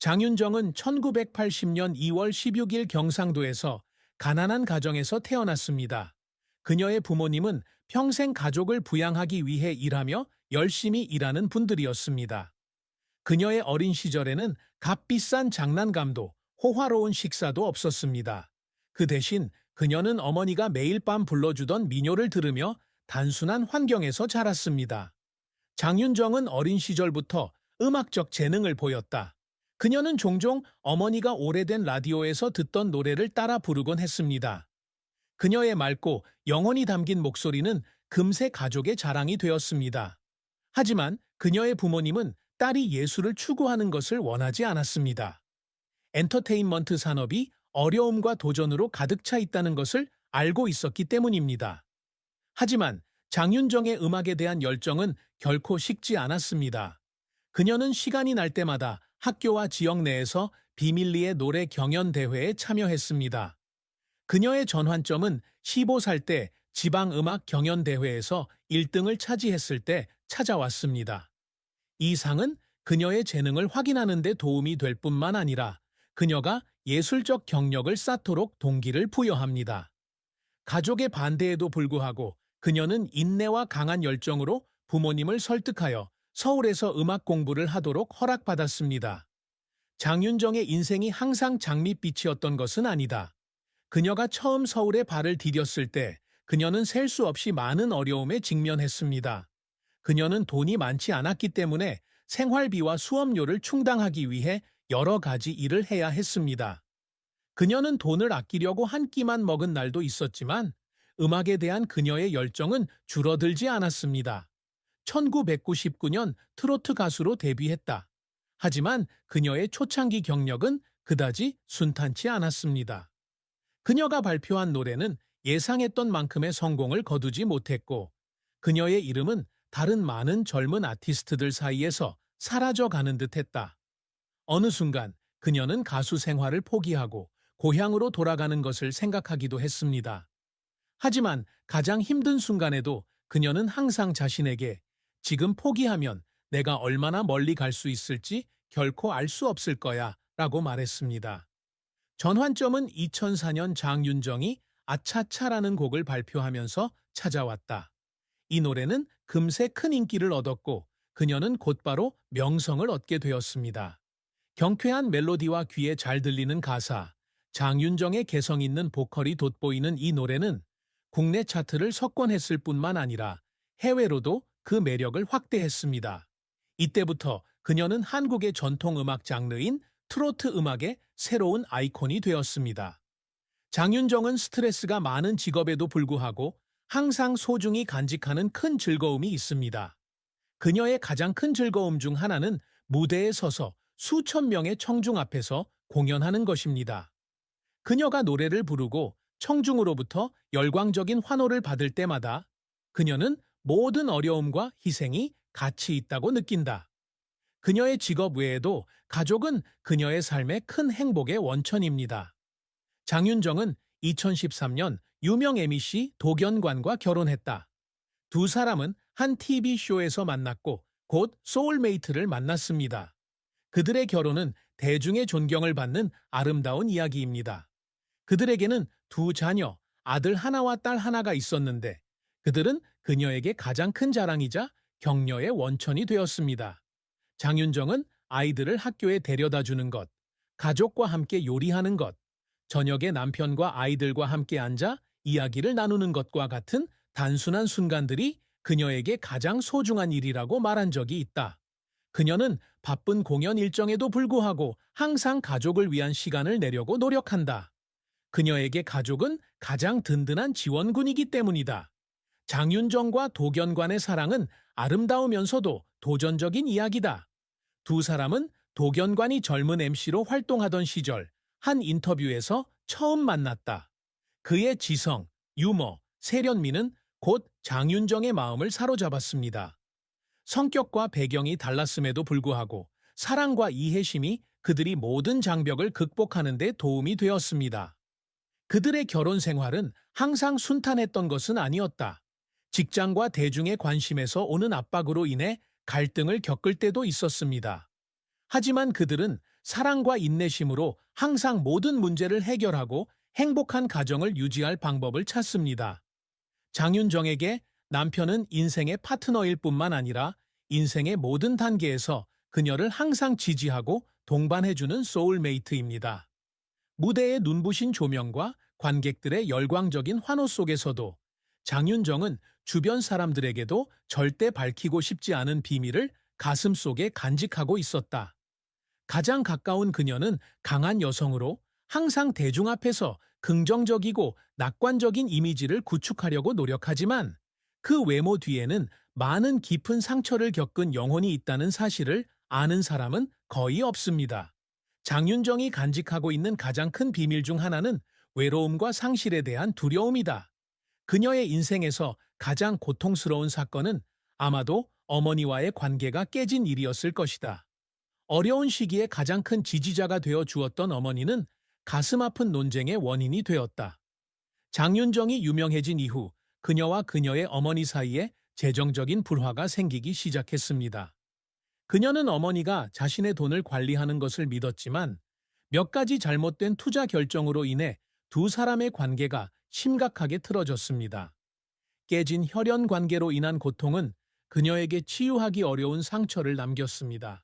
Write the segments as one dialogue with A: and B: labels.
A: 장윤정은 1980년 2월 16일 경상도에서 가난한 가정에서 태어났습니다. 그녀의 부모님은 평생 가족을 부양하기 위해 일하며 열심히 일하는 분들이었습니다. 그녀의 어린 시절에는 값비싼 장난감도 호화로운 식사도 없었습니다. 그 대신 그녀는 어머니가 매일 밤 불러주던 민요를 들으며 단순한 환경에서 자랐습니다. 장윤정은 어린 시절부터 음악적 재능을 보였다. 그녀는 종종 어머니가 오래된 라디오에서 듣던 노래를 따라 부르곤 했습니다. 그녀의 맑고 영혼이 담긴 목소리는 금세 가족의 자랑이 되었습니다. 하지만 그녀의 부모님은 딸이 예술을 추구하는 것을 원하지 않았습니다. 엔터테인먼트 산업이 어려움과 도전으로 가득 차 있다는 것을 알고 있었기 때문입니다. 하지만 장윤정의 음악에 대한 열정은 결코 식지 않았습니다. 그녀는 시간이 날 때마다 학교와 지역 내에서 비밀리에 노래 경연 대회에 참여했습니다. 그녀의 전환점은 15살 때 지방음악 경연 대회에서 1등을 차지했을 때 찾아왔습니다. 이 상은 그녀의 재능을 확인하는 데 도움이 될 뿐만 아니라 그녀가 예술적 경력을 쌓도록 동기를 부여합니다. 가족의 반대에도 불구하고 그녀는 인내와 강한 열정으로 부모님을 설득하여 서울에서 음악 공부를 하도록 허락받았습니다. 장윤정의 인생이 항상 장밋빛이었던 것은 아니다. 그녀가 처음 서울에 발을 디뎠을 때 그녀는 셀 수 없이 많은 어려움에 직면했습니다. 그녀는 돈이 많지 않았기 때문에 생활비와 수업료를 충당하기 위해 여러 가지 일을 해야 했습니다. 그녀는 돈을 아끼려고 한 끼만 먹은 날도 있었지만 음악에 대한 그녀의 열정은 줄어들지 않았습니다. 1999년 트로트 가수로 데뷔했다. 하지만 그녀의 초창기 경력은 그다지 순탄치 않았습니다. 그녀가 발표한 노래는 예상했던 만큼의 성공을 거두지 못했고 그녀의 이름은 다른 많은 젊은 아티스트들 사이에서 사라져가는 듯했다. 어느 순간 그녀는 가수 생활을 포기하고 고향으로 돌아가는 것을 생각하기도 했습니다. 하지만 가장 힘든 순간에도 그녀는 항상 자신에게 지금 포기하면 내가 얼마나 멀리 갈 수 있을지 결코 알 수 없을 거야 라고 말했습니다. 전환점은 2004년 장윤정이 아차차라는 곡을 발표하면서 찾아왔다. 이 노래는 금세 큰 인기를 얻었고 그녀는 곧바로 명성을 얻게 되었습니다. 경쾌한 멜로디와 귀에 잘 들리는 가사, 장윤정의 개성 있는 보컬이 돋보이는 이 노래는 국내 차트를 석권했을 뿐만 아니라 해외로도 그 매력을 확대했습니다. 이때부터 그녀는 한국의 전통 음악 장르인 트로트 음악의 새로운 아이콘이 되었습니다. 장윤정은 스트레스가 많은 직업에도 불구하고 항상 소중히 간직하는 큰 즐거움이 있습니다. 그녀의 가장 큰 즐거움 중 하나는 무대에 서서 수천 명의 청중 앞에서 공연하는 것입니다. 그녀가 노래를 부르고 청중으로부터 열광적인 환호를 받을 때마다 그녀는 모든 어려움과 희생이 가치 있다고 느낀다. 그녀의 직업 외에도 가족은 그녀의 삶의 큰 행복의 원천입니다. 장윤정은 2013년 유명 MC 도견관과 결혼했다. 두 사람은 한 TV쇼에서 만났고 곧 소울메이트를 만났습니다. 그들의 결혼은 대중의 존경을 받는 아름다운 이야기입니다. 그들에게는 두 자녀, 아들 하나와 딸 하나가 있었는데 그들은 그녀에게 가장 큰 자랑이자 격려의 원천이 되었습니다. 장윤정은 아이들을 학교에 데려다 주는 것, 가족과 함께 요리하는 것, 저녁에 남편과 아이들과 함께 앉아 이야기를 나누는 것과 같은 단순한 순간들이 그녀에게 가장 소중한 일이라고 말한 적이 있다. 그녀는 바쁜 공연 일정에도 불구하고 항상 가족을 위한 시간을 내려고 노력한다. 그녀에게 가족은 가장 든든한 지원군이기 때문이다. 장윤정과 도견관의 사랑은 아름다우면서도 도전적인 이야기다. 두 사람은 도견관이 젊은 MC로 활동하던 시절 한 인터뷰에서 처음 만났다. 그의 지성, 유머, 세련미는 곧 장윤정의 마음을 사로잡았습니다. 성격과 배경이 달랐음에도 불구하고 사랑과 이해심이 그들이 모든 장벽을 극복하는 데 도움이 되었습니다. 그들의 결혼 생활은 항상 순탄했던 것은 아니었다. 직장과 대중의 관심에서 오는 압박으로 인해 갈등을 겪을 때도 있었습니다. 하지만 그들은 사랑과 인내심으로 항상 모든 문제를 해결하고 행복한 가정을 유지할 방법을 찾습니다. 장윤정에게 남편은 인생의 파트너일 뿐만 아니라 인생의 모든 단계에서 그녀를 항상 지지하고 동반해주는 소울메이트입니다. 무대의 눈부신 조명과 관객들의 열광적인 환호 속에서도 장윤정은 주변 사람들에게도 절대 밝히고 싶지 않은 비밀을 가슴속에 간직하고 있었다. 가장 가까운 그녀는 강한 여성으로 항상 대중 앞에서 긍정적이고 낙관적인 이미지를 구축하려고 노력하지만 그 외모 뒤에는 많은 깊은 상처를 겪은 영혼이 있다는 사실을 아는 사람은 거의 없습니다. 장윤정이 간직하고 있는 가장 큰 비밀 중 하나는 외로움과 상실에 대한 두려움이다. 그녀의 인생에서 가장 고통스러운 사건은 아마도 어머니와의 관계가 깨진 일이었을 것이다. 어려운 시기에 가장 큰 지지자가 되어 주었던 어머니는 가슴 아픈 논쟁의 원인이 되었다. 장윤정이 유명해진 이후 그녀와 그녀의 어머니 사이에 재정적인 불화가 생기기 시작했습니다. 그녀는 어머니가 자신의 돈을 관리하는 것을 믿었지만 몇 가지 잘못된 투자 결정으로 인해 두 사람의 관계가 심각하게 틀어졌습니다. 깨진 혈연 관계로 인한 고통은 그녀에게 치유하기 어려운 상처를 남겼습니다.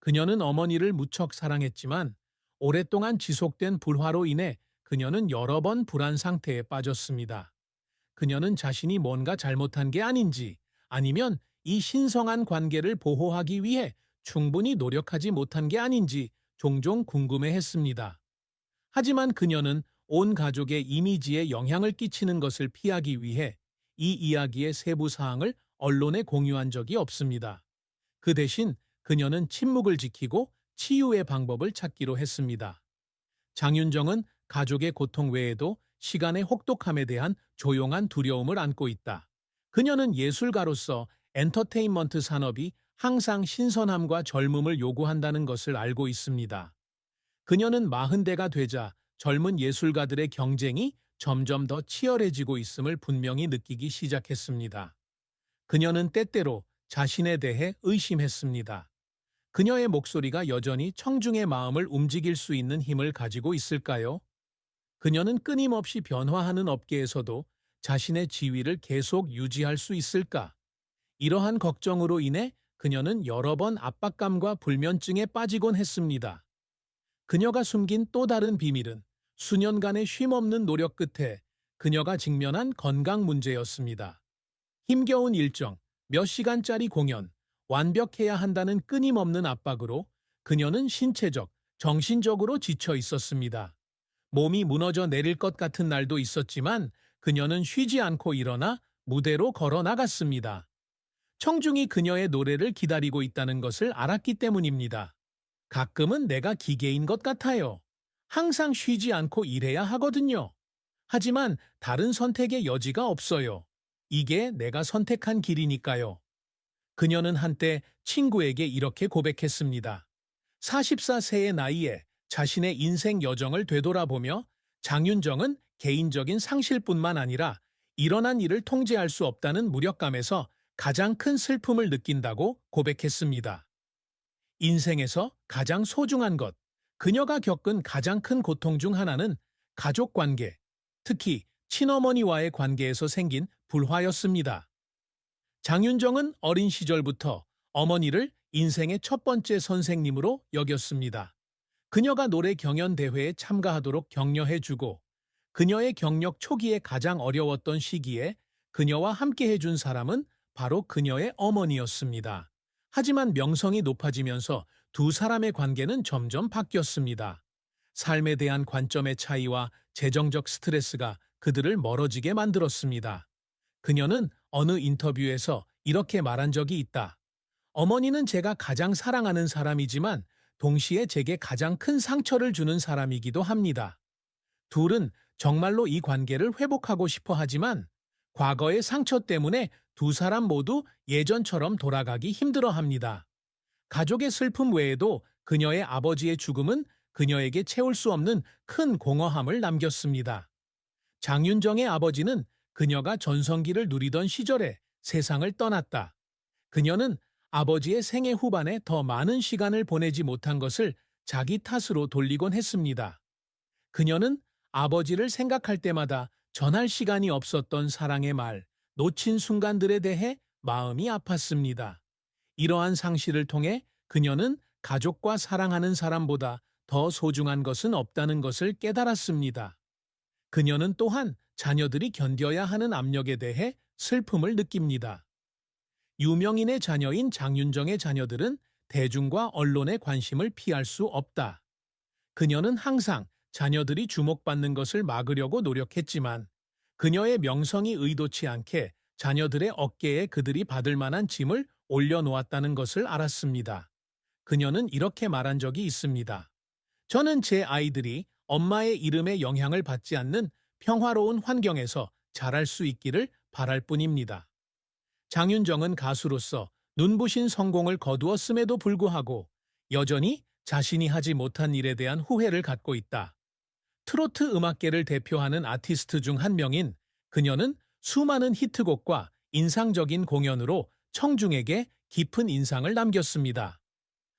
A: 그녀는 어머니를 무척 사랑했지만 오랫동안 지속된 불화로 인해 그녀는 여러 번 불안 상태에 빠졌습니다. 그녀는 자신이 뭔가 잘못한 게 아닌지 아니면 이 신성한 관계를 보호하기 위해 충분히 노력하지 못한 게 아닌지 종종 궁금해했습니다. 하지만 그녀는 온 가족의 이미지에 영향을 끼치는 것을 피하기 위해 이 이야기의 세부 사항을 언론에 공유한 적이 없습니다. 그 대신 그녀는 침묵을 지키고 치유의 방법을 찾기로 했습니다. 장윤정은 가족의 고통 외에도 시간의 혹독함에 대한 조용한 두려움을 안고 있다. 그녀는 예술가로서 엔터테인먼트 산업이 항상 신선함과 젊음을 요구한다는 것을 알고 있습니다. 그녀는 40대가 되자 젊은 예술가들의 경쟁이 점점 더 치열해지고 있음을 분명히 느끼기 시작했습니다. 그녀는 때때로 자신에 대해 의심했습니다. 그녀의 목소리가 여전히 청중의 마음을 움직일 수 있는 힘을 가지고 있을까요? 그녀는 끊임없이 변화하는 업계에서도 자신의 지위를 계속 유지할 수 있을까? 이러한 걱정으로 인해 그녀는 여러 번 압박감과 불면증에 빠지곤 했습니다. 그녀가 숨긴 또 다른 비밀은 수년간의 쉼없는 노력 끝에 그녀가 직면한 건강 문제였습니다. 힘겨운 일정, 몇 시간짜리 공연, 완벽해야 한다는 끊임없는 압박으로 그녀는 신체적, 정신적으로 지쳐 있었습니다. 몸이 무너져 내릴 것 같은 날도 있었지만 그녀는 쉬지 않고 일어나 무대로 걸어 나갔습니다. 청중이 그녀의 노래를 기다리고 있다는 것을 알았기 때문입니다. 가끔은 내가 기계인 것 같아요. 항상 쉬지 않고 일해야 하거든요. 하지만 다른 선택의 여지가 없어요. 이게 내가 선택한 길이니까요. 그녀는 한때 친구에게 이렇게 고백했습니다. 44세의 나이에 자신의 인생 여정을 되돌아보며 장윤정은 개인적인 상실뿐만 아니라 일어난 일을 통제할 수 없다는 무력감에서 가장 큰 슬픔을 느낀다고 고백했습니다. 인생에서 가장 소중한 것, 그녀가 겪은 가장 큰 고통 중 하나는 가족 관계, 특히 친어머니와의 관계에서 생긴 불화였습니다. 장윤정은 어린 시절부터 어머니를 인생의 첫 번째 선생님으로 여겼습니다. 그녀가 노래 경연 대회에 참가하도록 격려해주고 그녀의 경력 초기에 가장 어려웠던 시기에 그녀와 함께 해준 사람은 바로 그녀의 어머니였습니다. 하지만 명성이 높아지면서 두 사람의 관계는 점점 바뀌었습니다. 삶에 대한 관점의 차이와 재정적 스트레스가 그들을 멀어지게 만들었습니다. 그녀는 어느 인터뷰에서 이렇게 말한 적이 있다. 어머니는 제가 가장 사랑하는 사람이지만 동시에 제게 가장 큰 상처를 주는 사람이기도 합니다. 둘은 정말로 이 관계를 회복하고 싶어 하지만 과거의 상처 때문에 두 사람 모두 예전처럼 돌아가기 힘들어합니다. 가족의 슬픔 외에도 그녀의 아버지의 죽음은 그녀에게 채울 수 없는 큰 공허함을 남겼습니다. 장윤정의 아버지는 그녀가 전성기를 누리던 시절에 세상을 떠났다. 그녀는 아버지의 생애 후반에 더 많은 시간을 보내지 못한 것을 자기 탓으로 돌리곤 했습니다. 그녀는 아버지를 생각할 때마다 전할 시간이 없었던 사랑의 말, 놓친 순간들에 대해 마음이 아팠습니다. 이러한 상실을 통해 그녀는 가족과 사랑하는 사람보다 더 소중한 것은 없다는 것을 깨달았습니다. 그녀는 또한 자녀들이 견뎌야 하는 압력에 대해 슬픔을 느낍니다. 유명인의 자녀인 장윤정의 자녀들은 대중과 언론의 관심을 피할 수 없다. 그녀는 항상 자녀들이 주목받는 것을 막으려고 노력했지만 그녀의 명성이 의도치 않게 자녀들의 어깨에 그들이 받을 만한 짐을 올려놓았다는 것을 알았습니다. 그녀는 이렇게 말한 적이 있습니다. 저는 제 아이들이 엄마의 이름에 영향을 받지 않는 평화로운 환경에서 자랄 수 있기를 바랄 뿐입니다. 장윤정은 가수로서 눈부신 성공을 거두었음에도 불구하고 여전히 자신이 하지 못한 일에 대한 후회를 갖고 있다. 트로트 음악계를 대표하는 아티스트 중 한 명인 그녀는 수많은 히트곡과 인상적인 공연으로 청중에게 깊은 인상을 남겼습니다.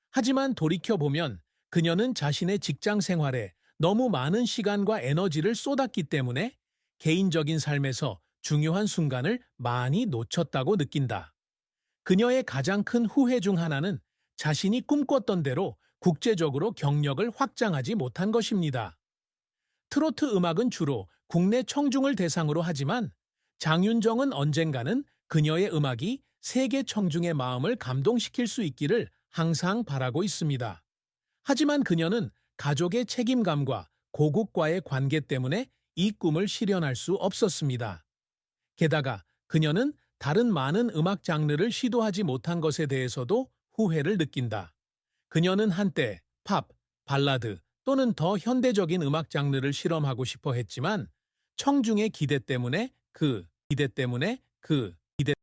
A: 하지만 돌이켜보면 그녀는 자신의 직장 생활에 너무 많은 시간과 에너지를 쏟았기 때문에 개인적인 삶에서 중요한 순간을 많이 놓쳤다고 느낀다. 그녀의 가장 큰 후회 중 하나는 자신이 꿈꿨던 대로 국제적으로 경력을 확장하지 못한 것입니다. 트로트 음악은 주로 국내 청중을 대상으로 하지만 장윤정은 언젠가는 그녀의 음악이 세계 청중의 마음을 감동시킬 수 있기를 항상 바라고 있습니다. 하지만 그녀는 가족의 책임감과 고국과의 관계 때문에 이 꿈을 실현할 수 없었습니다. 게다가 그녀는 다른 많은 음악 장르를 시도하지 못한 것에 대해서도 후회를 느낀다. 그녀는 한때 팝, 발라드 또는 더 현대적인 음악 장르를 실험하고 싶어 했지만 청중의 기대 때문에 그